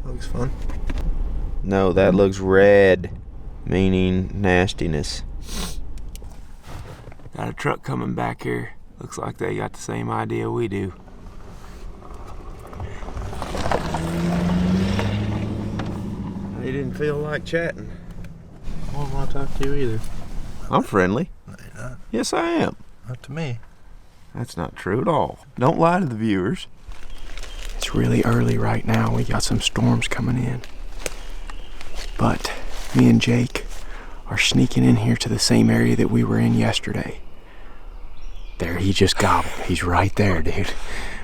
Looks fun. No, that looks red, meaning nastiness. Got a truck coming back here. Looks like they got the same idea we do. They didn't feel like chatting. I won't want to talk to you either. I'm friendly. No, you're not. Yes, I am. Not to me. That's not true at all. Don't lie to the viewers. It's really early right now. We got some storms coming in. But me and Jake are sneaking in here to the same area that we were in yesterday. There, he just gobbled. He's right there, dude.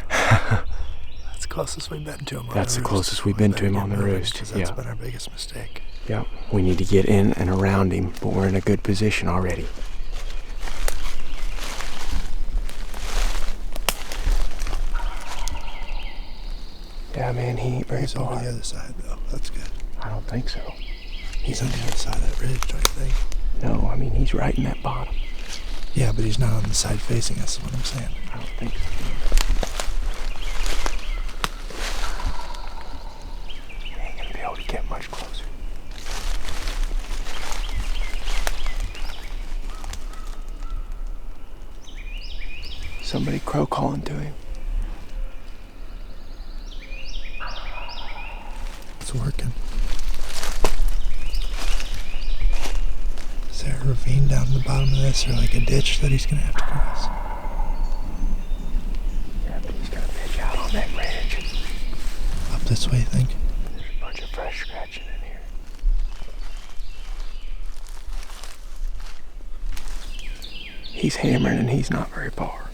That's the closest we've been to him on the roost. That's the closest we've been to him on the roost. That's been our biggest mistake. Yep. We need to get in and around him, but we're in a good position already. Yeah, man, he ain't very far. He's over the other side, though. That's good. I don't think so. He's on the other side of that ridge, don't you think? No, I mean, he's right in that bottom. Yeah, but he's not on the side facing us, is what I'm saying. I don't think so. He ain't gonna be able to get much closer. Somebody crow calling to him. It's working. Is there a ravine down in the bottom of this, or like a ditch that he's gonna have to cross? Yeah, but he's gonna pitch out on that ridge. Up this way, you think? There's a bunch of fresh scratching in here. He's hammering and he's not very far.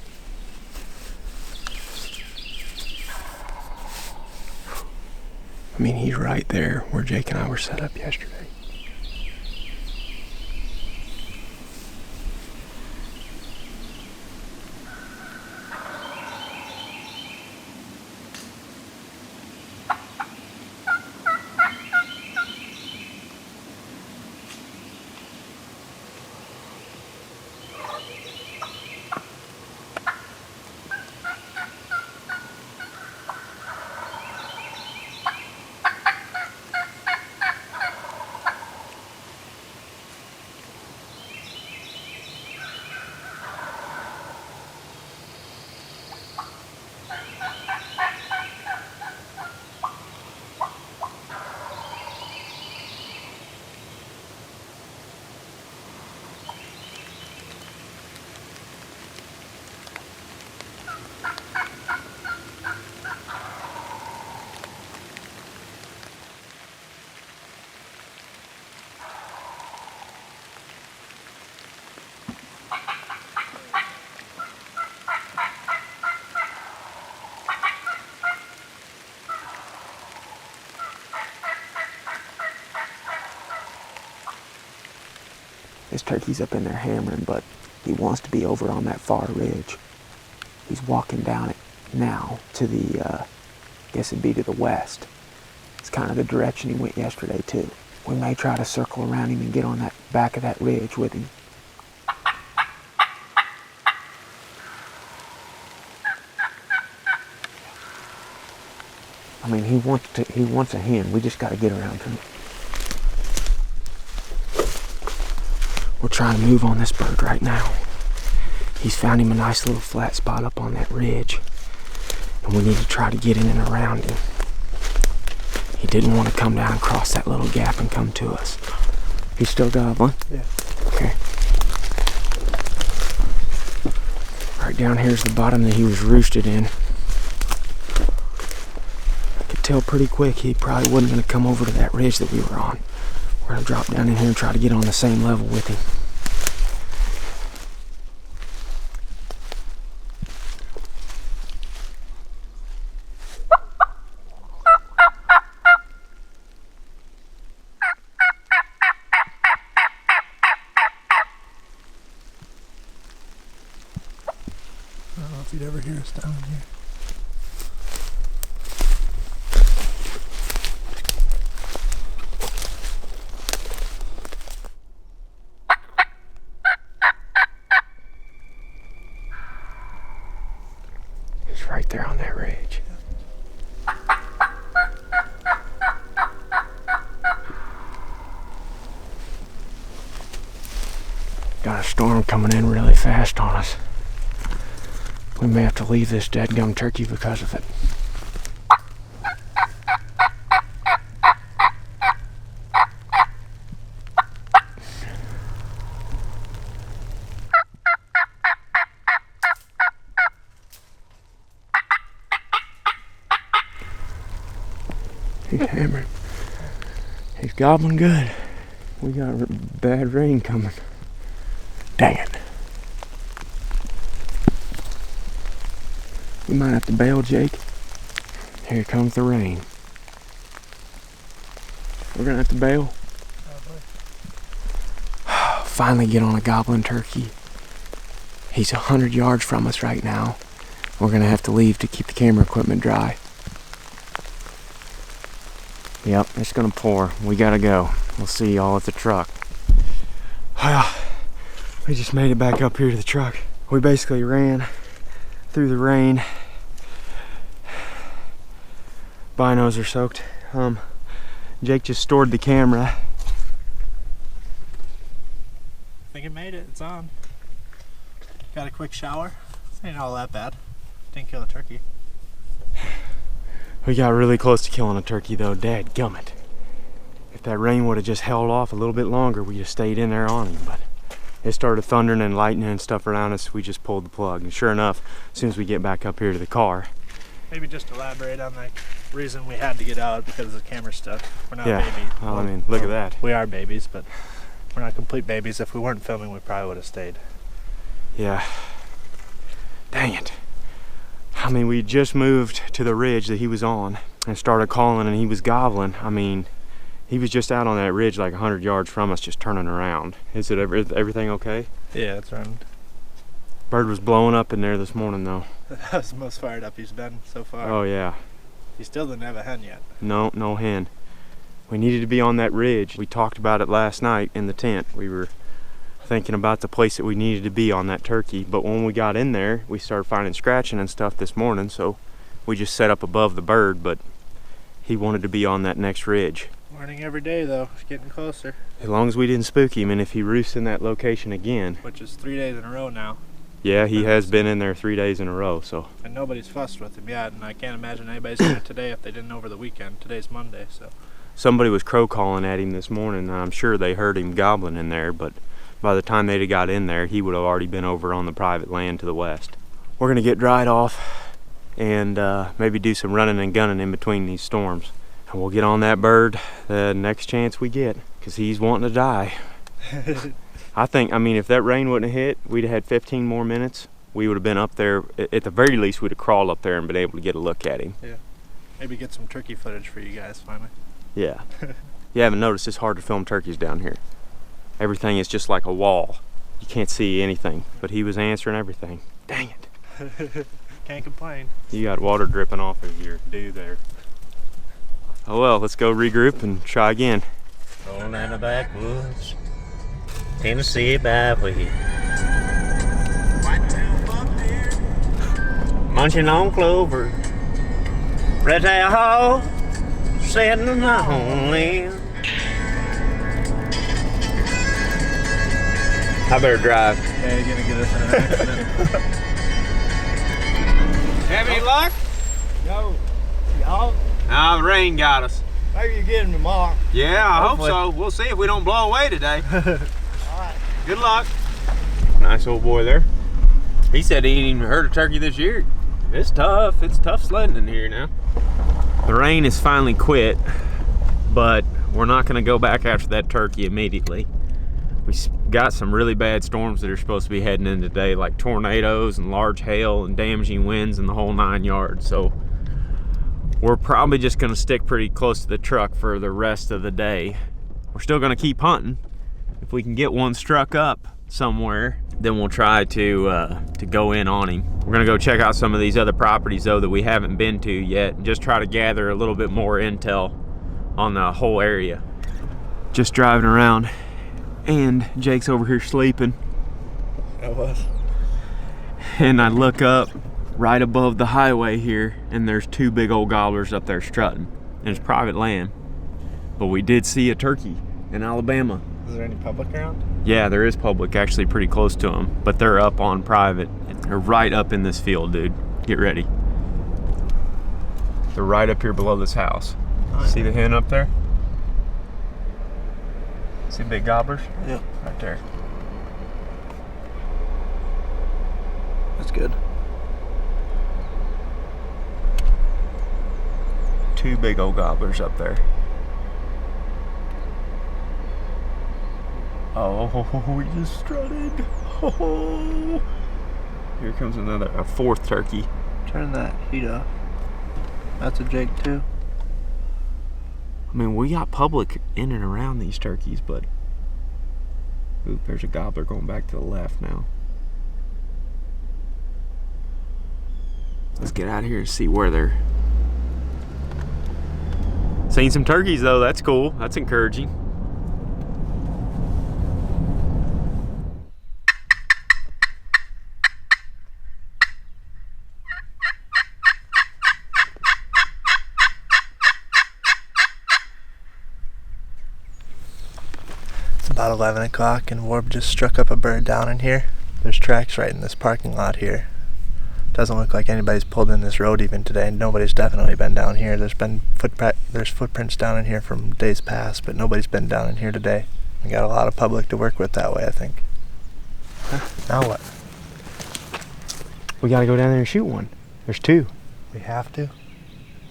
I mean, he's right there where Jake and I were set up yesterday. This turkey's up in there hammering, but he wants to be over on that far ridge. He's walking down it now to the, I guess it'd be to the west. It's kind of the direction he went yesterday too. We may try to circle around him and get on that back of that ridge with him. I mean, he wants a hen. We just got to get around to him. We're trying to move on this bird right now. He's found him a nice little flat spot up on that ridge, and we need to try to get in and around him. He didn't want to come down and cross that little gap and come to us. He's still gobbling? Yeah. Okay. Right down here's the bottom that he was roosted in. I could tell pretty quick he probably wasn't going to come over to that ridge that we were on. We're going to drop down in here and try to get on the same level with him. I don't know if you'd ever hear us down here. Right there on that ridge. Got a storm coming in really fast on us. We may have to leave this dadgum turkey because of it. He's hammering. He's gobbling good. We got bad rain coming. Dang it. We might have to bail, Jake. Here comes the rain. We're gonna have to bail. Finally get on a gobbling turkey. He's 100 yards from us right now. We're gonna have to leave to keep the camera equipment dry. Yep, it's gonna pour. We gotta go. We'll see y'all at the truck. Well, we just made it back up here to the truck. We basically ran through the rain. Binos are soaked. Jake just stored the camera. I think it made it. It's on. Got a quick shower. It ain't all that bad. Didn't kill a turkey. We got really close to killing a turkey though, dadgummit. If that rain would have just held off a little bit longer, we'd have stayed in there on him, but it started thundering and lightning and stuff around us. We just pulled the plug, and sure enough, as soon as we get back up here to the car. Maybe just elaborate on the reason we had to get out because of the camera stuff. We're not babies. Well, I mean, look at that. We are babies, but we're not complete babies. If we weren't filming, we probably would have stayed. Yeah. Dang it. I mean, we just moved to the ridge that he was on and started calling, and he was gobbling. I mean, he was just out on that ridge like 100 yards from us, just turning around. Is it everything okay? Yeah, it's around. Bird was blowing up in there this morning though. That was the most fired up he's been so far. Oh yeah. He still didn't have a hen yet. No, no hen. We needed to be on that ridge. We talked about it last night in the tent. We were thinking about the place that we needed to be on that turkey, but when we got in there, we started finding scratching and stuff this morning, so we just set up above the bird, but he wanted to be on that next ridge. Learning every day though, it's getting closer. As long as we didn't spook him, and if he roosts in that location again. Which is 3 days in a row now. Yeah, he has been in there 3 days in a row, so. And nobody's fussed with him yet, and I can't imagine anybody's doing it today if they didn't over the weekend. Today's Monday, so. Somebody was crow calling at him this morning, and I'm sure they heard him gobbling in there, but by the time they'd have got in there, he would have already been over on the private land to the west. We're gonna get dried off and maybe do some running and gunning in between these storms. And we'll get on that bird the next chance we get, because he's wanting to die. I think, I mean, if that rain wouldn't have hit, we'd have had 15 more minutes. We would have been up there, at the very least, we'd have crawled up there and been able to get a look at him. Yeah. Maybe get some turkey footage for you guys finally. Yeah. You haven't noticed, it's hard to film turkeys down here. Everything is just like a wall. You can't see anything, but he was answering everything. Dang it. Can't complain. You got water dripping off of your dew there. Oh well, let's go regroup and try again. Rolling down the backwoods, Tennessee byway. Munching on clover, red tail hog, sitting on my homeland. I better drive. Yeah, you're gonna get us in an accident. Have any luck? No. Y'all? Ah, the rain got us. Maybe you get him tomorrow. Yeah, I Hopefully. hope so. We'll see if we don't blow away today. Alright. Good luck. Nice old boy there. He said he ain't even heard a turkey this year. It's tough. It's tough sledding in here now. The rain has finally quit, but we're not going to go back after that turkey immediately. We got some really bad storms that are supposed to be heading in today, like tornadoes and large hail and damaging winds and the whole 9 yards. So we're probably just going to stick pretty close to the truck for the rest of the day. We're still going to keep hunting. If we can get one struck up somewhere, then we'll try to go in on him. We're going to go check out some of these other properties though that we haven't been to yet, and just try to gather a little bit more intel on the whole area. Just driving around, and Jake's over here sleeping. I was. And I look up right above the highway here, and there's 2 big old gobblers up there strutting. And it's private land. But we did see a turkey in Alabama Is there any public around? Yeah, there is public actually pretty close to them, but they're up on private. They're right up in this field, dude. Get ready. They're right up here below this house. See the hen up there? See big gobblers? Yeah. Right there. That's good. 2 big old gobblers up there. Oh, we just strutted. Oh, here comes a 4th turkey. Turn that heat off. That's a Jake too. I mean, we got public in and around these turkeys, but oop, there's a gobbler going back to the left now. Let's get out of here and see where they're. Seen some turkeys though, that's cool. That's encouraging. It's about 11 o'clock and Warb just struck up a bird down in here. There's tracks right in this parking lot here. Doesn't look like anybody's pulled in this road even today. Nobody's definitely been down here. There's footprints down in here from days past, but nobody's been down in here today. We got a lot of public to work with that way, I think. Huh? Now what? We gotta go down there and shoot one. There's 2. We have to?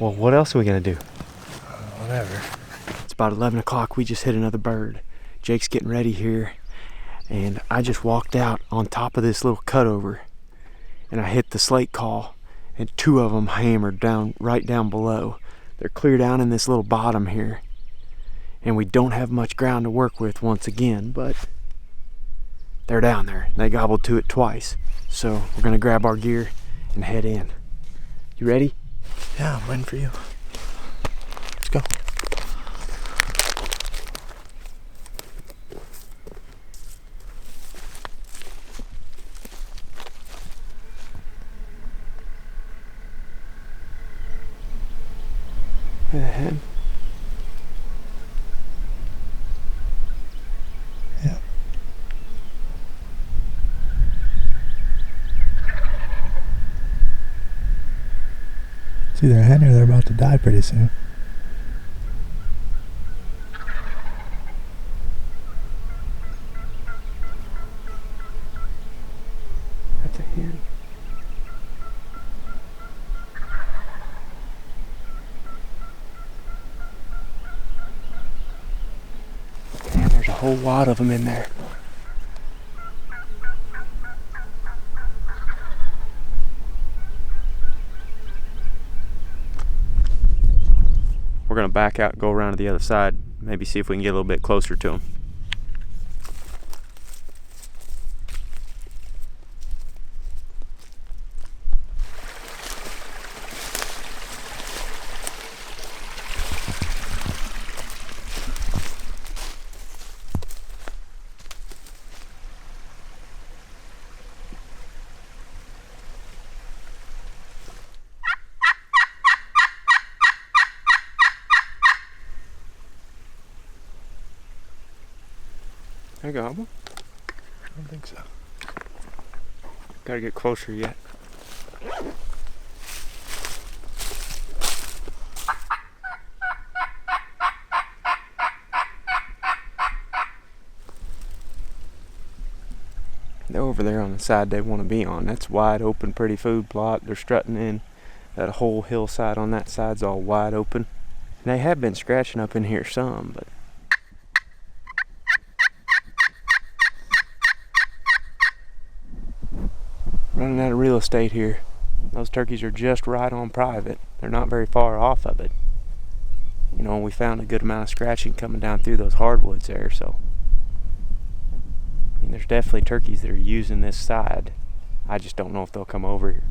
Well, what else are we gonna do? Whatever. It's about 11 o'clock. We just hit another bird. Jake's getting ready here, and I just walked out on top of this little cutover, and I hit the slate call, and 2 of them hammered down right down below. They're clear down in this little bottom here, and we don't have much ground to work with once again, but they're down there. They gobbled to it twice, so we're gonna grab our gear and head in. You ready? Yeah, I'm waiting for you. Let's go. Ahead. Yeah. It's either a hen or they're about to die pretty soon. That's a hen. There's a whole lot of them in there. We're gonna back out and go around to the other side, maybe see if we can get a little bit closer to them. There you go, Gobble. I don't think so. Gotta get closer yet. They're over there on the side they want to be on. That's wide open, pretty food plot. They're strutting in. That whole hillside on that side's all wide open. And they have been scratching up in here some, but running out of real estate here. Those turkeys are just right on private. They're not very far off of it. You know, we found a good amount of scratching coming down through those hardwoods there, so I mean, there's definitely turkeys that are using this side. I just don't know if they'll come over here,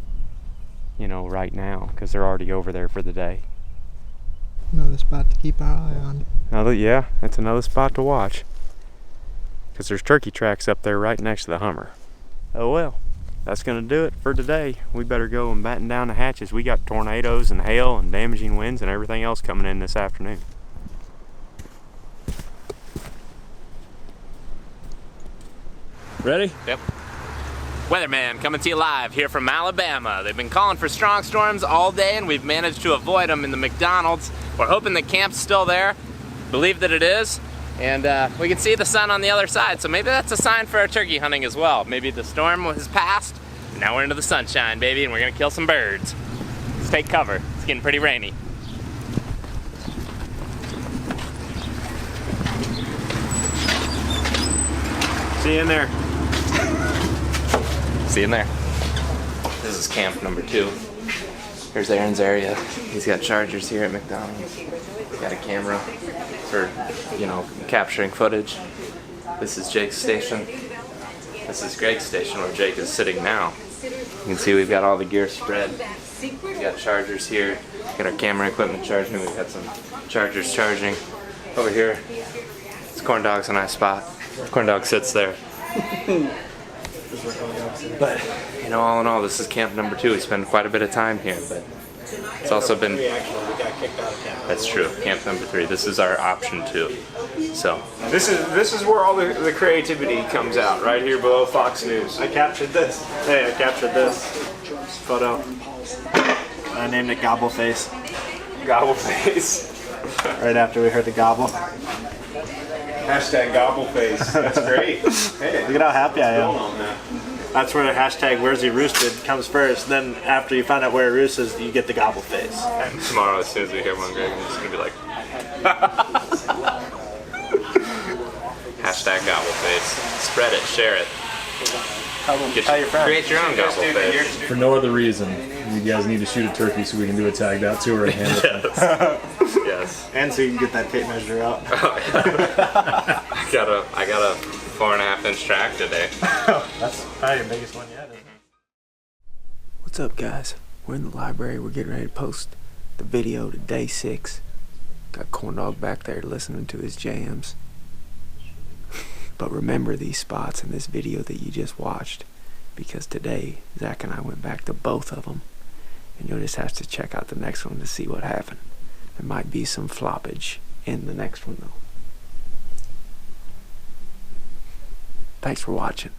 you know, right now, because they're already over there for the day. Another spot to keep our eye on. Yeah, that's another spot to watch, because there's turkey tracks up there right next to the Hummer. Oh well. That's gonna do it for today. We better go and batten down the hatches. We got tornadoes and hail and damaging winds and everything else coming in this afternoon. Ready? Yep. Weatherman coming to you live here from Alabama. They've been calling for strong storms all day and we've managed to avoid them in the McDonald's. We're hoping the camp's still there. Believe that it is. And we can see the sun on the other side, so maybe that's a sign for our turkey hunting as well. Maybe the storm has passed, and now we're into the sunshine, baby, and we're gonna kill some birds. Let's take cover. It's getting pretty rainy. See you in there. See you in there. This is camp number 2. Here's Aaron's area. He's got chargers here at McDonald's. He's got a camera for, you know, capturing footage. This is Jake's station. This is Greg's station where Jake is sitting now. You can see we've got all the gear spread. We've got chargers here. We've got our camera equipment charging. We've got some chargers charging. Over here, it's Corn Dog's a nice spot. Corn Dog sits there. But, you know, all in all, this is camp number 2. We spend quite a bit of time here, but it's also been... We got kicked out of camp. That's true. Camp number 3. This is our option 2. So This is where all the creativity comes out, right here below Fox News. I captured this. Hey, I captured this photo. I named it Gobbleface. Gobbleface. Right after we heard the gobble. Hashtag gobbleface. That's great. Hey, Look at how happy I am. on that. That's where the hashtag "Where's he roosted" comes first. Then after you find out where he roosts, you get the gobble face. and tomorrow, as soon as we hear one, Greg, I'm just gonna be like, hashtag gobbleface. Spread it, share it. Tell your friends. Create your own gobbleface. For no other reason, you guys need to shoot a turkey so we can do a tagged out tour and handle it. Yes. And so you can get that tape measure out. I got a 4.5-inch track today. That's probably your biggest one yet. What's up, guys? We're in the library. We're getting ready to post the video to day 6. Got Corn Dog back there listening to his jams. But remember these spots in this video that you just watched, because today Zach and I went back to both of them, and you'll just have to check out the next one to see what happened. There might be some floppage in the next one though. Thanks for watching.